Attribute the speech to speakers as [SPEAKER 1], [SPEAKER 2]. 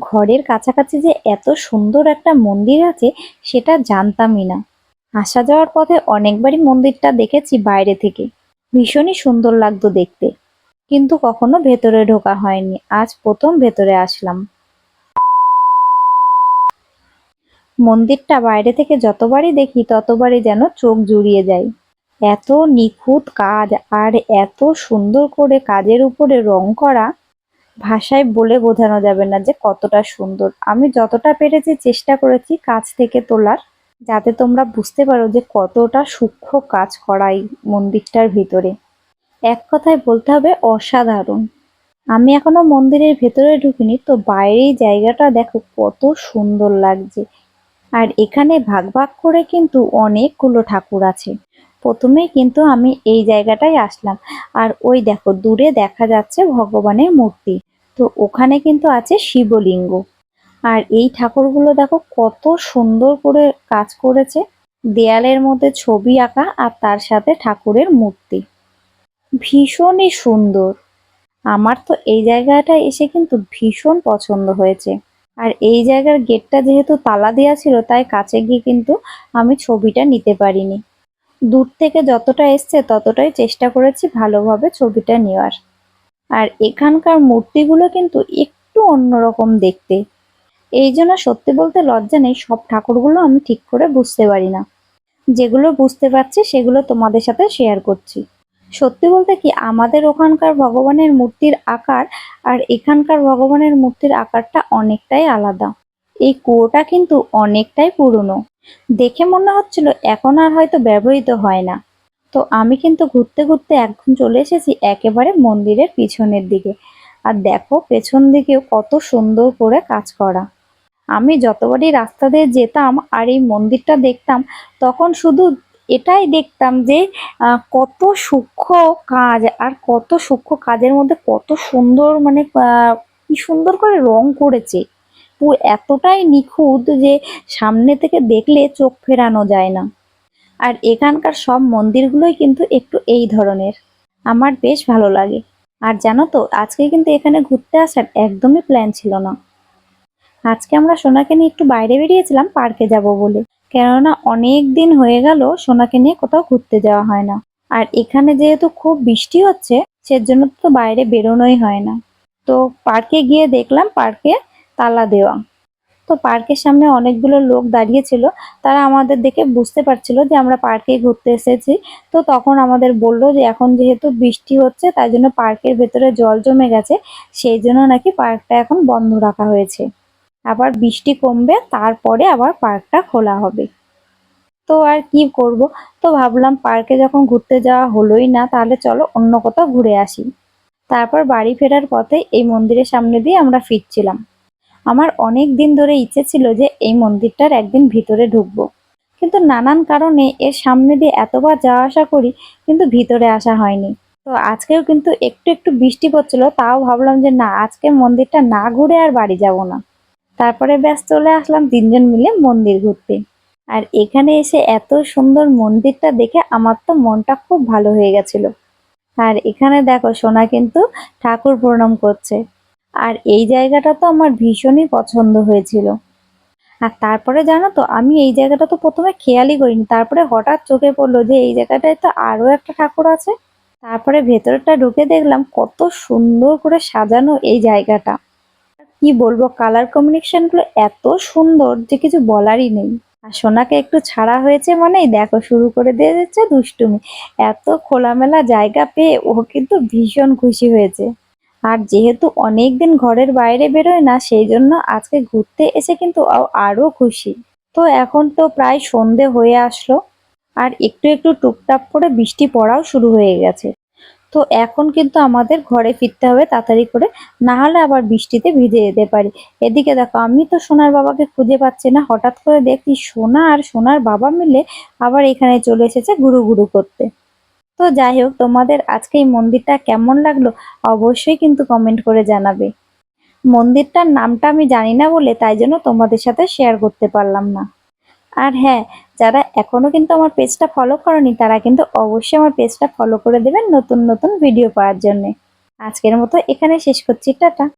[SPEAKER 1] ঘরের কাছাকাছি যে এত সুন্দর একটা মন্দির আছে সেটা জানতামই না। আসা যাওয়ার পথে অনেকবারই মন্দিরটা দেখেছি বাইরে থেকে, ভীষণই সুন্দর লাগতো দেখতে, কিন্তু কখনো ভেতরে ঢোকা হয়নি। আজ প্রথম ভেতরে আসলাম। মন্দিরটা বাইরে থেকে যতবারই দেখি ততবারই যেন চোখ জুড়িয়ে যায়। এত নিখুঁত কাজ আর এত সুন্দর করে কাজের উপরে রং করা, ভাষায় বলে বোঝানো যাবে না যে কতটা সুন্দর। আমি যতটা পেরেছি চেষ্টা করেছি কাছ থেকে তোলার, যাতে তোমরা বুঝতে পারো যে কতটা সূক্ষ্ম কাজ করা এই মন্দিরটার ভিতরে। এক কথায় বলতে হবে অসাধারণ। আমি এখনো মন্দিরের ভেতরে ঢুকিনি, তো বাইরেই জায়গাটা দেখো কত সুন্দর লাগছে। আর এখানে ভাগ ভাগ করে কিন্তু অনেকগুলো ঠাকুর আছে। প্রথমেই কিন্তু আমি এই জায়গাটায় আসলাম, আর ওই দেখো দূরে দেখা যাচ্ছে ভগবানের মূর্তি। তো ওখানে কিন্তু আছে শিবলিঙ্গ। আর এই ঠাকুরগুলো দেখো কত সুন্দর করে কাজ করেছে, দেয়ালের মধ্যে ছবি আঁকা আর তার সাথে ঠাকুরের মূর্তি, ভীষণই সুন্দর। আমার তো এই জায়গাটা এসে কিন্তু ভীষণ পছন্দ হয়েছে। আর এই জায়গার গেটটা যেহেতু তালা দেওয়া ছিল, তাই কাছে গিয়ে কিন্তু আমি ছবিটা নিতে পারিনি। দূর থেকে যতটা এসছে ততটাই চেষ্টা করেছি ভালোভাবে ছবিটা নেওয়ার। আর এখানকার মূর্তিগুলো কিন্তু একটু অন্যরকম দেখতে, এই জন্য সত্যি বলতে লজ্জা নেই, সব ঠাকুরগুলো আমি ঠিক করে বুঝতে পারি না। যেগুলো বুঝতে পারছি সেগুলো তোমাদের সাথে শেয়ার করছি। সত্যি বলতে কি, আমাদের ওখানকার ভগবানের মূর্তির আকার আর এখানকার ভগবানের মূর্তির আকারটা অনেকটাই আলাদা। এই কুয়োটা কিন্তু অনেকটাই পুরনো, দেখে মনে হচ্ছিল এখন আর হয়তো ব্যবহৃত হয় না। তো আমি কিন্তু ঘুরতে ঘুরতে এখন চলে এসেছি একেবারে মন্দিরের পিছনের দিকে। আর দেখো পেছন দিকেও কত সুন্দর করে কাজ করা। আমি যতবারই রাস্তা দিয়ে যেতাম আর এই মন্দিরটা দেখতাম, তখন শুধু এটাই দেখতাম যে কত সূক্ষ্ম কাজ, আর কত সূক্ষ্ম কাজের মধ্যে কত সুন্দর মানে কি সুন্দর করে রং করেছে। এতটাই নিখুঁত যে সামনে থেকে দেখলে চোখ ফেরানো যায় না। আর এখানকার সব মন্দিরগুলোই কিন্তু একটু এই ধরনের, আমার বেশ ভালো লাগে। আর জানো তো, আজকে কিন্তু এখানে ঘুরতে আসার একদমই প্ল্যান ছিল না। আজকে আমরা সোনাকে নিয়ে একটু বাইরে বেরিয়েছিলাম পার্কে যাব বলে, কেননা অনেক দিন হয়ে গেল সোনাকে নিয়ে কোথাও ঘুরতে যাওয়া হয় না। আর এখানে যেহেতু খুব বৃষ্টি হচ্ছে, সেজন্য তো বাইরে বেরোনোই হয় না। তো পার্কে গিয়ে দেখলাম পার্কে তালা দেওয়া। তো পার্কের সামনে অনেকগুলো লোক দাঁড়িয়ে ছিল, তারা আমাদের দেখে বুঝতে পারছিল যে আমরা পার্কে ঘুরতে এসেছি। তো তখন আমাদের বললো যে এখন যেহেতু বৃষ্টি হচ্ছে তাই জন্য পার্কের ভেতরে জল জমে গেছে, সেই জন্য নাকি পার্কটা এখন বন্ধ রাখা হয়েছে। আবার বৃষ্টি কমবে তারপরে আবার পার্কটা খোলা হবে। তো আর কি করব, তো ভাবলাম পার্কে যখন ঘুরতে যাওয়া হলোই না, তাহলে চলো অন্য কোথাও ঘুরে আসি। তারপর বাড়ি ফেরার পথে এই মন্দিরের সামনে দিয়ে আমরা ফিরছিলাম। আমার অনেক দিন ধরে ইচ্ছে ছিল যে এই মন্দিরটার একদিন ভিতরে ঢুকবো, কিন্তু নানান কারণে এর সামনে দিয়ে এতবার যাওয়া আসা করি, কিন্তু ভিতরে আসা হয়নি। তো আজকেও কিন্তু একটু একটু বৃষ্টি পড়ছিল, তাও ভাবলাম যে না, আজকে মন্দিরটা না ঘুরে আর বাড়ি যাব না। তারপরে ব্যাস চলে আসলাম তিনজন মিলে মন্দির ঘুরতে। আর এখানে এসে এত সুন্দর মন্দিরটা দেখে আমার তো মনটা খুব ভালো হয়ে গেছিল। আর এখানে দেখো সোনা কিন্তু ঠাকুর প্রণাম করছে। আর এই জায়গাটা তো আমার ভীষণই পছন্দ হয়েছিল। আর তারপরে জানো তো, আমি এই জায়গাটা তো প্রথমে খেয়ালই করিনি, তারপরে হঠাৎ চোখে পড়লো যে এই জায়গাটায় তো আরো একটা ঠাকুর আছে। তারপরে ভেতরটা ঢুকে দেখলাম কত সুন্দর করে সাজানো এই জায়গাটা। কি বলবো, কালার কম্বিনেশন গুলো এত সুন্দর যে কিছু বলারই নেই। আর সোনাকে একটু ছাড়া হয়েছে মানেই দেখো শুরু করে দিয়ে দিচ্ছে দুষ্টুমি। এত খোলামেলা জায়গা পেয়ে ও কিন্তু ভীষণ খুশি হয়েছে। আর যেহেতু অনেকদিন ঘরের বাইরে বেরোয় না, সেই জন্য আজকে ঘুরতে এসে কিন্তু আরো খুশি। তো এখন তো প্রায় সন্ধে হয়ে আসলো, আর একটু একটু টুপটাপ করে বৃষ্টি পড়াও শুরু হয়ে গেছে। তো এখন কিন্তু আমাদের ঘরে ফিরতে হবে তাড়াতাড়ি করে, না হলে আবার বৃষ্টিতে ভিজে যেতে পারি। এদিকে দেখো আমি তো সোনার বাবাকে খুঁজে পাচ্ছি না, হঠাৎ করে দেখি সোনা আর সোনার বাবা মিলে আবার এখানে চলে এসেছে ঘুরু ঘুরু করতে। তো যাই হোক, তোমাদের আজকে এই মন্দিরটা কেমন লাগলো অবশ্যই কিন্তু কমেন্ট করে জানাবে। মন্দিরটার নামটা আমি জানি না বলে তাই জন্য তোমাদের সাথে শেয়ার করতে পারলাম না। আর হ্যাঁ, যারা এখনো কিন্তু আমার পেজটা ফলো করনি তারা কিন্তু অবশ্যই আমার পেজটা ফলো করে দেবেন নতুন নতুন ভিডিও পাওয়ার জন্য। আজকের মতো এখানে শেষ করছি, টাটা।